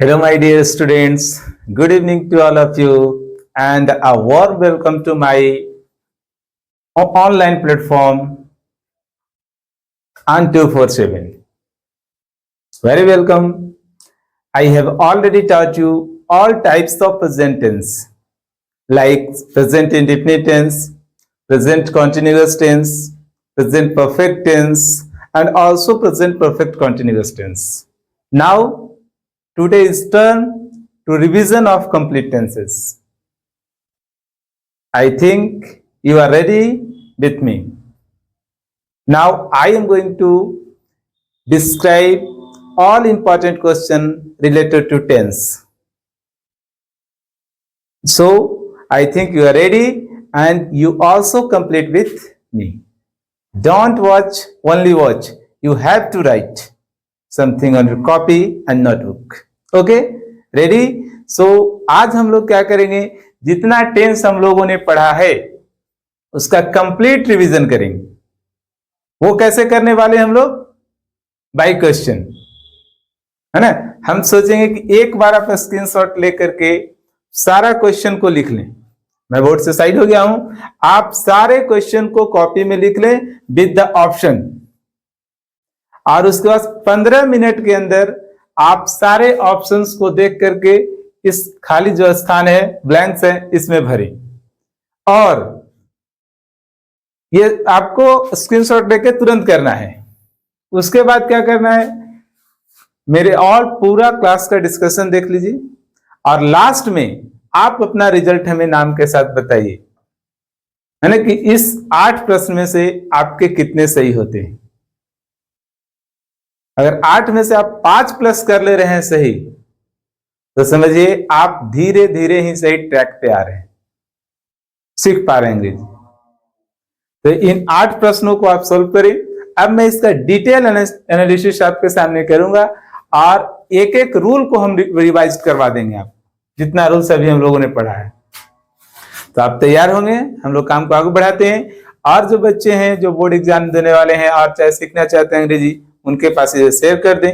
Hello, my dear students. Good evening to all of you, and a warm welcome to my online platform on 247. Very welcome. I have already taught you all types of present tense, like present indefinite tense, present continuous tense, present perfect tense, and also present perfect continuous tense. Now, today is turn to revision of complete tenses. I think you are ready with me. Now I am going to describe all important questions related to tense. So I think you are ready and you also complete with me. Don't watch, only watch. You have to write something on your copy and notebook. Okay? Ready? So आज हम लोग क्या करेंगे, जितना tense हम लोगों ने पढ़ा है उसका कंप्लीट रिवीजन करेंगे। वो कैसे करने वाले हम लोग? बाय क्वेश्चन, है ना। हम सोचेंगे कि एक बार आप स्क्रीनशॉट लेकर के सारा क्वेश्चन को लिख लें। मैं बोर्ड से साइड हो गया हूं, आप सारे क्वेश्चन को कॉपी में लिख लें विद द ऑप्शन, और उसके बाद 15 मिनट के अंदर आप सारे ऑप्शंस को देख करके इस खाली जो स्थान है, ब्लैंक्स है, इसमें भरें। और ये आपको स्क्रीनशॉट लेके तुरंत करना है। उसके बाद क्या करना है, मेरे और पूरा क्लास का डिस्कशन देख लीजिए, और लास्ट में आप अपना रिजल्ट हमें नाम के साथ बताइए, है ना, कि इस 8 प्रश्न में से आपके कितने सही होते हैं। अगर 8 में से आप 5 प्लस कर ले रहे हैं सही, तो समझिए आप धीरे धीरे ही सही ट्रैक पे आ रहे हैं, सीख पा रहे हैं अंग्रेजी। तो इन 8 प्रश्नों को आप सोल्व करें। अब मैं इसका डिटेल एनालिसिस आपके सामने करूंगा, और एक एक रूल को हम रिवाइज करवा देंगे आप, जितना रूल्स अभी हम लोगों ने पढ़ा है। तो आप तैयार होंगे, हम लोग काम को आगे बढ़ाते हैं। और जो बच्चे हैं जो बोर्ड एग्जाम देने वाले हैं और चाहे सीखना चाहते हैं अंग्रेजी, उनके पास इसे शेयर कर दें,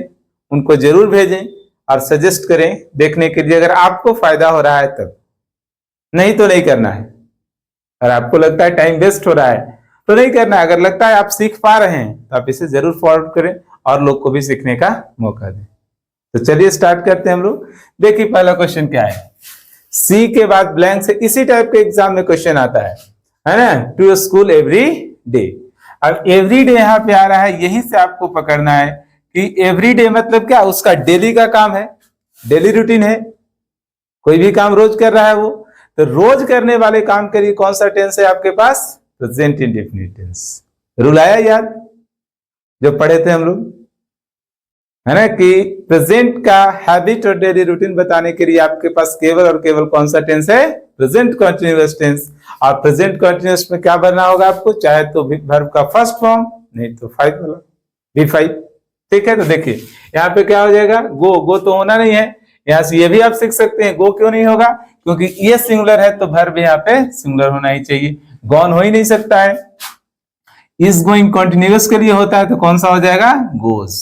उनको जरूर भेजें और सजेस्ट करें देखने के लिए, अगर आपको फायदा हो रहा है तब। नहीं तो नहीं करना है। अगर आपको लगता है टाइम वेस्ट हो रहा है तो नहीं करना है। अगर लगता है आप सीख पा रहे हैं तो आप इसे जरूर फॉरवर्ड करें और लोग को भी सीखने का मौका दें। तो चलिए स्टार्ट करते हैं हम लोग। देखिए पहला क्वेश्चन क्या है, सी के बाद ब्लैंक से इसी टाइप के एग्जाम में क्वेश्चन आता है ना, टू स्कूल एवरी डे। अब एवरी डे यहाँ पे आ रहा है, यहीं से आपको पकड़ना है कि एवरी डे मतलब क्या, उसका डेली का काम है, डेली रूटीन है, कोई भी काम रोज कर रहा है वो। तो रोज करने वाले काम के लिए कौन सा टेंस है आपके पास, प्रेजेंट इंडेफिनिट टेंस। रूल आया याद, जो पढ़े थे हम लोग, है ना, कि प्रेजेंट का हैबिट और डेली रूटीन बताने के लिए आपके पास केवल और केवल कौन सा टेंस है, प्रेजेंट कंटिन्यूअस टेंस। और प्रेजेंट कंटिन्यूअस में क्या भरना होगा आपको, चाहे तो वर्ब का फर्स्ट फॉर्म, नहीं तो 5 वाला V5। ठीक है, तो देखिए यहाँ पे क्या हो जाएगा, गो तो होना नहीं है। यहाँ से ये भी आप सीख सकते हैं, गो क्यों नहीं होगा, क्योंकि ये सिंगुलर है तो वर्ब यहाँ पे सिंगुलर होना ही चाहिए, गॉन हो ही नहीं सकता है। इज गोइंग कंटिन्यूअस के लिए होता है तो कौन सा हो जाएगा, गोज।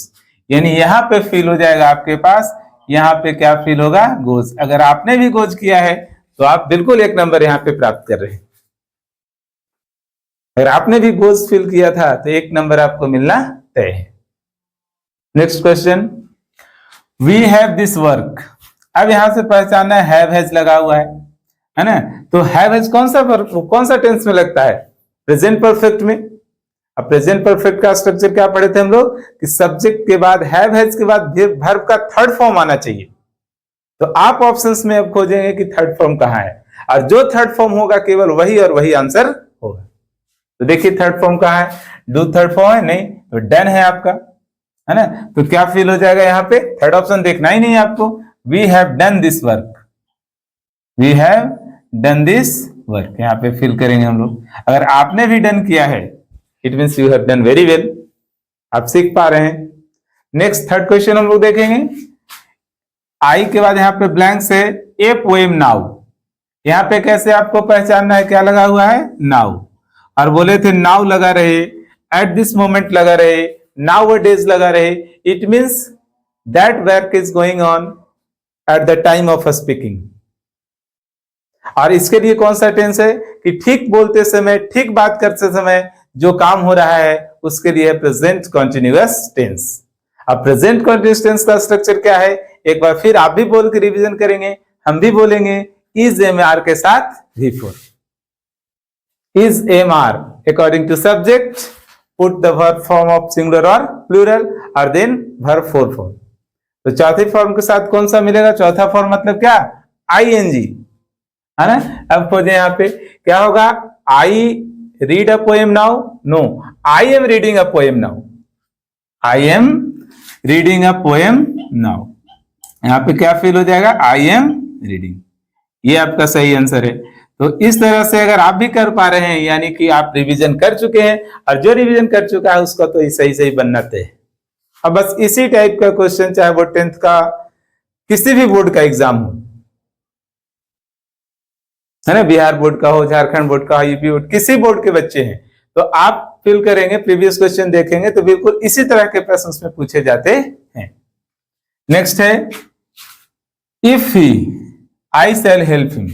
यानी यहाँ पे फील हो जाएगा आपके पास, यहाँ पे क्या फील होगा, गोज। अगर आपने भी गोज किया है तो आप बिल्कुल 1 नंबर यहाँ पे प्राप्त कर रहे हैं। अगर आपने भी गोज फील किया था तो 1 नंबर आपको मिलना तय है। Next question, we have this work. अब यहां से पहचानना है, हैव हैज लगा हुआ है ना। तो हैव हैज कौन सा टेंस में लगता है, प्रेजेंट परफेक्ट में। अब प्रेजेंट परफेक्ट का स्ट्रक्चर क्या पढ़े थे हम लोग, कि सब्जेक्ट के बाद हैव हैज के बाद वर्ब का थर्ड फॉर्म आना चाहिए। तो आप ऑप्शंस में अब खोजेंगे कि थर्ड फॉर्म कहां है, और जो थर्ड फॉर्म होगा केवल वही और वही आंसर होगा। तो देखिए थर्ड फॉर्म कहां है, डू थर्ड फॉर्म है, नहीं तो डन है आपका, है ना। तो क्या फील हो जाएगा यहाँ पे, थर्ड ऑप्शन देखना ही नहीं है आपको, we have done this work, we have done this work, यहाँ पे फिल करेंगे हम लोग। अगर आपने भी डन किया है, it means you have done very well, आप सीख पा रहे हैं। नेक्स्ट थर्ड क्वेश्चन हम लोग देखेंगे, आई के बाद यहाँ पे ब्लैंक से ए पोएम नाउ। यहाँ पे कैसे आपको पहचानना है, क्या लगा हुआ है, नाउ। और बोले थे नाउ लगा रहे, एट दिस मोमेंट लगा रहे, नाउ डेज लगा रहे, it means that work is going on at the time of speaking. और इसके लिए कौन सा टेंस है कि ठीक बोलते समय, ठीक बात करते समय जो काम हो रहा है उसके लिए प्रेजेंट कॉन्टिन्यूअस टेंस। अब प्रेजेंट कॉन्टिन्यूअस टेंस का स्ट्रक्चर क्या है, एक बार फिर आप भी बोल के रिवीजन करेंगे, हम भी बोलेंगे। इज एम आर के साथ V4, is am are according to subject, put the verb form of singular और प्लूरल और देन वर्ब फोर फॉर्म। तो चौथे फॉर्म के साथ कौन सा मिलेगा, चौथा फॉर्म मतलब क्या, ING, है ना। अब खोजे यहाँ पे क्या होगा, I read a poem now, no, I am reading a poem now, I am reading a poem now. यहाँ पे क्या फील हो जाएगा, आई एम रीडिंग, ये आपका सही आंसर है। तो इस तरह से अगर आप भी कर पा रहे हैं, यानी कि आप रिवीजन कर चुके हैं, और जो रिवीजन कर चुका है उसका तो सही सही बनना तय है। अब बस इसी टाइप का क्वेश्चन, चाहे वो 10th का किसी भी बोर्ड का एग्जाम हो, है ना, बिहार बोर्ड का हो, झारखंड बोर्ड का हो, यूपी बोर्ड, किसी बोर्ड के बच्चे हैं तो आप फिल करेंगे, प्रीवियस क्वेश्चन देखेंगे तो बिल्कुल इसी तरह के प्रश्न उसमें पूछे जाते हैं। नेक्स्ट है if he I shell help him,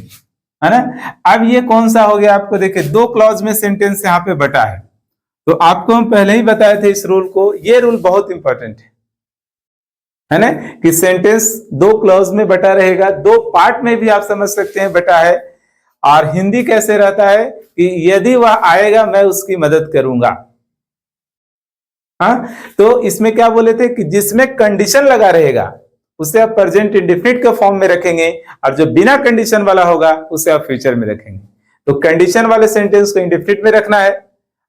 है ना। अब ये कौन सा हो गया, आपको देखिए दो क्लॉज में सेंटेंस यहाँ पे बटा है, तो आपको हम पहले ही बताए थे इस रूल को, ये रूल बहुत इंपॉर्टेंट है ना, कि सेंटेंस दो क्लॉज में बटा रहेगा, दो पार्ट में भी आप समझ सकते हैं बटा है। और हिंदी कैसे रहता है कि यदि वह आएगा मैं उसकी मदद करूंगा, हाँ। तो इसमें क्या बोले थे कि जिसमें कंडीशन लगा रहेगा उसे आप प्रेजेंट इंडेफिनिट के फॉर्म में रखेंगे, और जो बिना कंडीशन वाला होगा उसे आप फ्यूचर में रखेंगे। तो कंडीशन वाले सेंटेंस को इंडेफिनिट में रखना है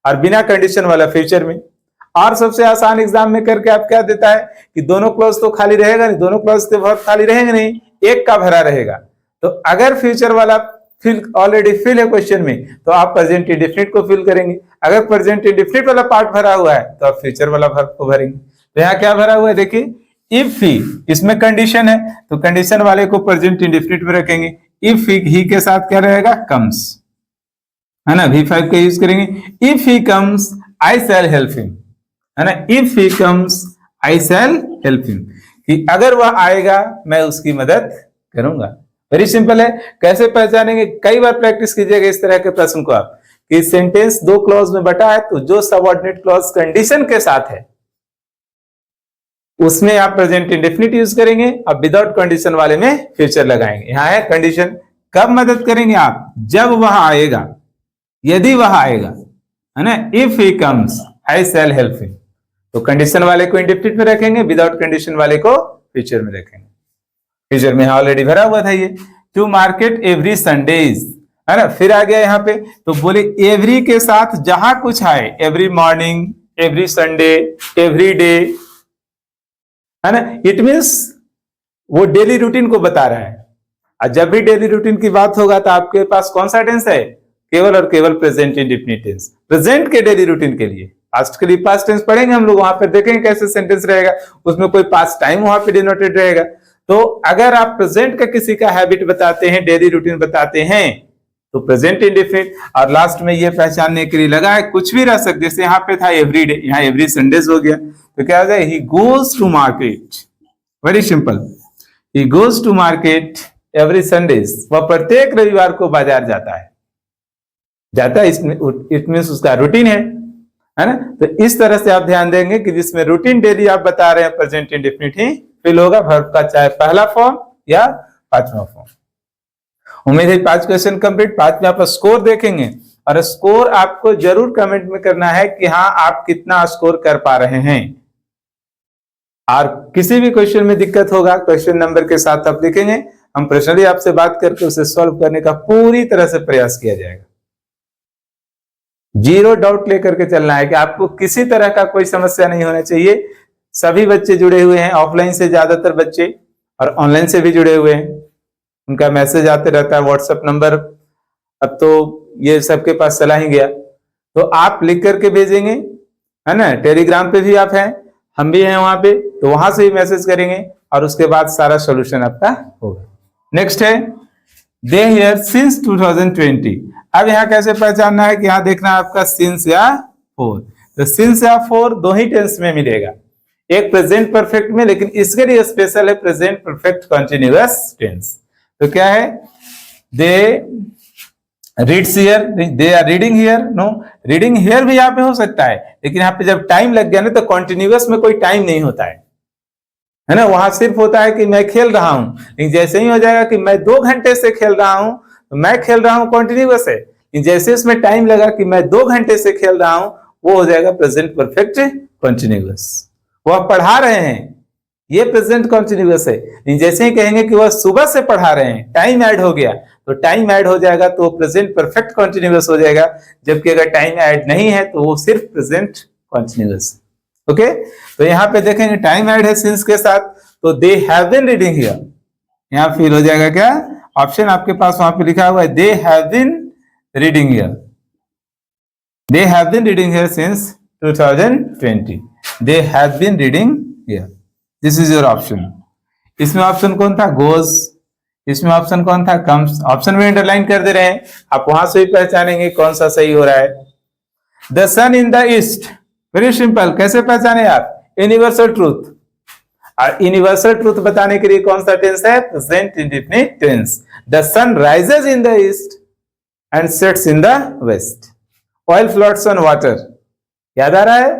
और बिना कंडीशन वाला फ्यूचर में। और सबसे आसान एग्जाम में करके आप क्या देता है कि दोनों क्लॉज तो खाली रहेगा नहीं, दोनों क्लॉज के वर्ब खाली रहेंगे नहीं, एक का भरा रहेगा। तो अगर फ्यूचर वाला फिल ऑलरेडी फिल है क्वेश्चन में तो आप प्रेजेंट इंडेफिनिट को फिल करेंगे, अगर प्रेजेंट इंडेफिनिट वाला पार्ट भरा हुआ है तो आप फ्यूचर वाला वर्ब को भरेंगे। तो यहाँ क्या भरा हुआ है देखिए, इफ ही, इसमें कंडीशन है तो कंडीशन वाले को प्रेजेंट इंडेफिनिट में रखेंगे। इफ ही के साथ क्या रहेगा, कम्स, है ना, V5 का यूज करेंगे। If he comes I shell help him, है ना, if he comes I shell help him, कि अगर वह आएगा मैं उसकी मदद करूंगा। वेरी सिंपल है। कैसे पहचानेंगे, कई बार प्रैक्टिस कीजिएगा इस तरह के प्रश्न को आप, कि सेंटेंस दो क्लॉज में बटा है तो जो सबऑर्डिनेट क्लॉज कंडीशन के साथ है उसमें आप प्रेजेंट इंडेफिनिट यूज करेंगे, अब विदाउट कंडीशन वाले में फ्यूचर लगाएंगे। यहां है कंडीशन, कब मदद करेंगे आप, जब वह आएगा, यदि वह आएगा, है ना। If he comes I shell help him, तो कंडीशन वाले को इंडेफिनिट में रखेंगे, विदाउट कंडीशन वाले को फ्यूचर में रखेंगे। फ्यूचर में ऑलरेडी भरा हुआ था ये, टू मार्केट एवरी संडेज, है ना। फिर आ गया यहाँ पे, तो बोले एवरी के साथ जहां कुछ आए, every morning, every Sunday, every day, है ना, इट मीन्स वो डेली रूटीन को बता रहा है। और जब भी डेली रूटीन की बात होगा तो आपके पास कौन सा टेंस है, केवल और केवल प्रेजेंट इंडेफिनिट टेंस, प्रेजेंट के डेली रूटीन के लिए। पास्ट के लिए पास्ट टेंस पढ़ेंगे हम लोग, वहां पर देखेंगे कैसे सेंटेंस रहेगा, उसमें कोई पास्ट टाइम वहां पे डिनोटेड रहेगा। तो अगर आप प्रेजेंट का किसी का हैबिट बताते हैं, डेली रूटीन बताते हैं, तो प्रेजेंट इंडेफिनिट। और लास्ट में ये पहचानने के लिए लगा है, कुछ भी रह सकते, जैसे यहाँ पे था एवरी डे, यहाँ एवरी संडेज हो गया, तो क्या हो जाए, he goes to market, very simple, he goes to market every Sundays, वह प्रत्येक रविवार को बाजार जाता है, इट मीन्स उसका रूटीन है ना। तो इस तरह से आप ध्यान देंगे कि जिसमें रूटीन डेली आप बता रहे हैं, प्रेजेंट इंडेफिनिट ही फिल होगा, वर्ब का चाहे पहला फॉर्म या पांचवा फॉर्म। उम्मीद है 5 क्वेश्चन कंप्लीट। 5 में आप स्कोर देखेंगे, और स्कोर आपको जरूर कमेंट में करना है कि हाँ आप कितना स्कोर कर पा रहे हैं। और किसी भी क्वेश्चन में दिक्कत होगा, क्वेश्चन नंबर के साथ आप लिखेंगे, हम पर्सनली आपसे बात करके उसे सॉल्व करने का पूरी तरह से प्रयास किया जाएगा। जीरो डाउट लेकर के चलना है कि आपको किसी तरह का कोई समस्या नहीं होना चाहिए। सभी बच्चे जुड़े हुए हैं, ऑफलाइन से ज्यादातर बच्चे और ऑनलाइन से भी जुड़े हुए हैं, उनका मैसेज आते रहता है, व्हाट्सएप नंबर अब तो ये सबके पास चला ही गया, तो आप लिख करके भेजेंगे, है ना। टेलीग्राम पे भी आप हैं, हम भी हैं वहां पे, तो वहां से भी मैसेज करेंगे और उसके बाद सारा सोल्यूशन आपका होगा। नेक्स्ट है दे हियर सिंस 2020। अब यहाँ कैसे पहचानना है कि यहाँ देखना है आपका सिंस या फोर, तो सिंस या फोर दो ही टेंस में मिलेगा, एक प्रेजेंट परफेक्ट में, लेकिन इसके लिए स्पेशल है प्रेजेंट परफेक्ट कंटिन्यूअस टेंस। तो क्या है, they reads here, they are reading here, no reading here भी यहाँ पे हो सकता है, लेकिन यहाँ पे जब टाइम लग गया ना तो कॉन्टिन्यूअस में कोई टाइम नहीं होता है ना, वहां सिर्फ होता है कि मैं खेल रहा हूं। लेकिन जैसे ही हो जाएगा कि मैं 2 घंटे से खेल रहा हूं, तो मैं खेल रहा हूं कॉन्टिन्यूअस है, लेकिन जैसे इसमें टाइम लगा कि मैं 2 घंटे से खेल रहा हूं, वो हो जाएगा प्रेजेंट परफेक्ट कॉन्टिन्यूअस। वह पढ़ा रहे हैं, ये प्रेजेंट कॉन्टिन्यूअस है, लेकिन जैसे ही कहेंगे कि वह सुबह से पढ़ा रहे हैं, टाइम ऐड हो गया, तो टाइम ऐड हो जाएगा तो प्रेजेंट परफेक्ट कॉन्टिन्यूअस हो जाएगा। जबकि अगर टाइम ऐड नहीं है तो वो सिर्फ प्रेजेंट कॉन्टिन्यूअस। ओके, तो यहाँ पे देखेंगे टाइम ऐड है सिंस के साथ, तो they have been reading here, यहाँ फिल हो जाएगा क्या, ऑप्शन आपके पास वहां पे लिखा हुआ है, they have been reading here, they have been reading here since 2020, they have been reading here, this is your option. इसमें ऑप्शन कौन था, गोज, इसमें ऑप्शन कौन था, कम्स। ऑप्शन में अंडरलाइन कर दे रहे हैं, आप वहां से भी पहचानेंगे कौन सा सही हो रहा है। The sun in the east, very simple, कैसे पहचाने आप, यूनिवर्सल ट्रूथ। और यूनिवर्सल ट्रूथ बताने के लिए कौन सा टेंस है, present indefinite tense. The sun rises in the east and sets in the west, oil floats on water, याद आ रहा है।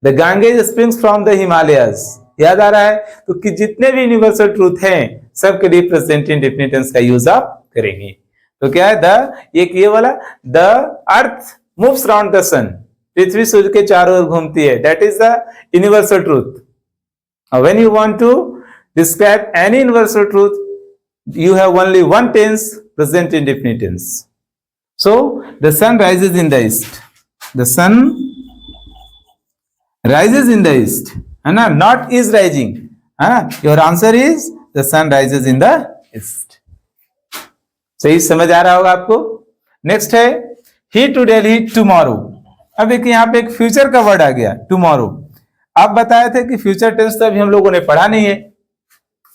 The Ganges springs from the Himalayas, याद आ रहा है। तो कि जितने भी यूनिवर्सल ट्रूथ हैं सबके लिए प्रेजेंट इंडेफिनिट टेंस का यूज आप करेंगे। तो क्या है, द एक ये वाला, the earth moves around the sun, पृथ्वी सूर्य के चारों ओर घूमती है, that is the universal truth. When you want to describe any universal truth, you have only one tense, present indefinite tense. So the sun rises in the east, the sun rises in the east, है ना, not is rising, है ना। your answer is the sun rises in the east। सही समझ आ रहा होगा आपको। Next है he to Delhi tomorrow। अब एक यहाँ पे एक फ्यूचर का वर्ड आ गया, tomorrow। आप बताए थे कि फ्यूचर टेंस तो अभी हम लोगों ने पढ़ा नहीं है,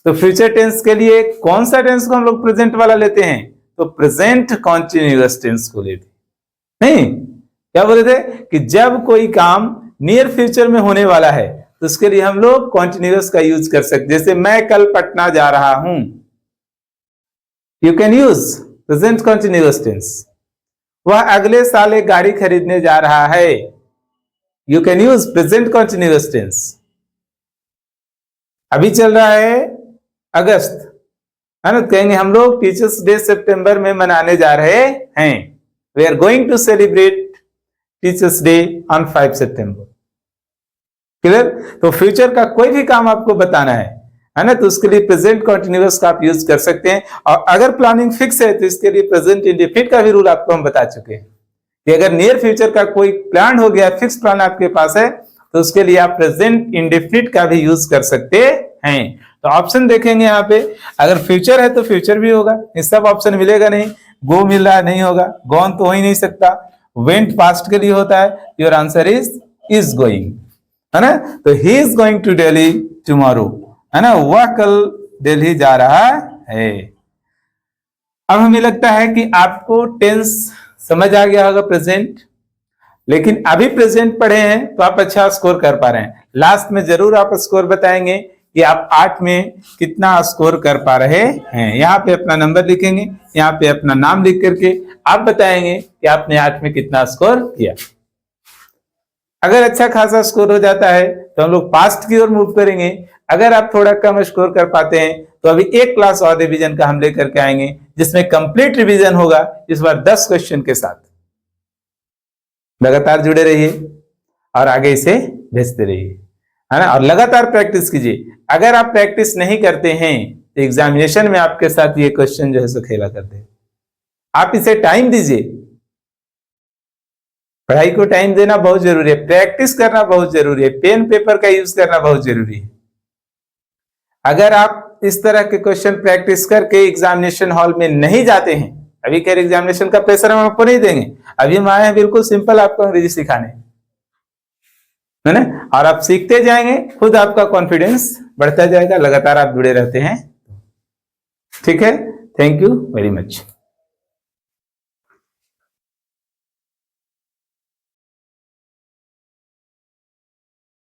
तो फ्यूचर टेंस के लिए कौन सा टेंस को हम लोग प्रेजेंट वाला लेते हैं, तो प्रेजेंट कॉन्टिन्यूअस टेंस को लेते नहीं। क्या बोले थे कि जब कोई काम नियर फ्यूचर में होने वाला है तो उसके लिए हम लोग कॉन्टिन्यूअस का यूज कर सकते, जैसे मैं कल पटना जा रहा हूं, you can use present continuous tense. वह अगले साल एक गाड़ी खरीदने जा रहा है, you can use present continuous tense. अभी चल रहा है अगस्त, है ना, कहेंगे हम लोग टीचर्स डे सितंबर में मनाने जा रहे हैं, we are going to celebrate teachers day on 5 सितंबर। क्लियर। तो फ्यूचर का कोई भी काम आपको बताना है ना, तो उसके लिए प्रेजेंट कॉन्टिन्यूअस का आप यूज कर सकते हैं। और अगर प्लानिंग फिक्स है तो इसके लिए प्रेजेंट इंडेफिनिट का भी रूल आपको हम बता चुके हैं कि अगर नियर फ्यूचर का कोई प्लान हो गया, फिक्स प्लान आपके पास है, तो उसके लिए आप प्रेजेंट इंडेफिनिट का भी यूज कर सकते हैं। तो ऑप्शन देखेंगे यहाँ पे, अगर फ्यूचर है तो फ्यूचर भी होगा, इस सब ऑप्शन मिलेगा नहीं, गो मिल रहा नहीं होगा, गॉन तो हो ही नहीं सकता, वेंट पास्ट के लिए होता है, योर आंसर इज गोइंग, है ना। तो he is going to Delhi tomorrow, है ना, वह कल दिल्ली जा रहा है। अब हमें लगता है कि आपको टेंस समझ आ गया होगा प्रेजेंट, लेकिन अभी प्रेजेंट पढ़े हैं तो आप अच्छा स्कोर कर पा रहे हैं। लास्ट में जरूर आप स्कोर बताएंगे कि आप 8 में कितना स्कोर कर पा रहे हैं। यहाँ पे अपना नंबर लिखेंगे, यहाँ पे अपना नाम लिख करके आप बताएंगे कि आपने 8 में कितना स्कोर किया। अगर अच्छा खासा स्कोर हो जाता है तो हम लोग पास्ट की ओर मूव करेंगे। अगर आप थोड़ा कम स्कोर कर पाते हैं तो अभी एक क्लास और रिवीजन का हम लेकर के आएंगे, जिसमें कंप्लीट रिवीजन होगा, इस बार 10 क्वेश्चन के साथ। लगातार जुड़े रहिए और आगे इसे भेजते रहिए, है ना, और लगातार प्रैक्टिस कीजिए। अगर आप प्रैक्टिस नहीं करते हैं तो एग्जामिनेशन में आपके साथ ये क्वेश्चन जो है सो खेला करते हैं। आप इसे टाइम दीजिए, पढ़ाई को टाइम देना बहुत जरूरी है, प्रैक्टिस करना बहुत जरूरी है, पेन पेपर का यूज करना बहुत जरूरी है। अगर आप इस तरह के क्वेश्चन प्रैक्टिस करके एग्जामिनेशन हॉल में नहीं जाते हैं, अभी कह रहे एग्जामिनेशन का प्रेशर हम आपको नहीं देंगे, अभी हम आए हैं बिल्कुल सिंपल आपको अंग्रेजी सिखाने, है ना, और आप सीखते जाएंगे, खुद आपका कॉन्फिडेंस बढ़ता जाएगा, लगातार आप जुड़े रहते हैं। ठीक है, थैंक यू वेरी मच।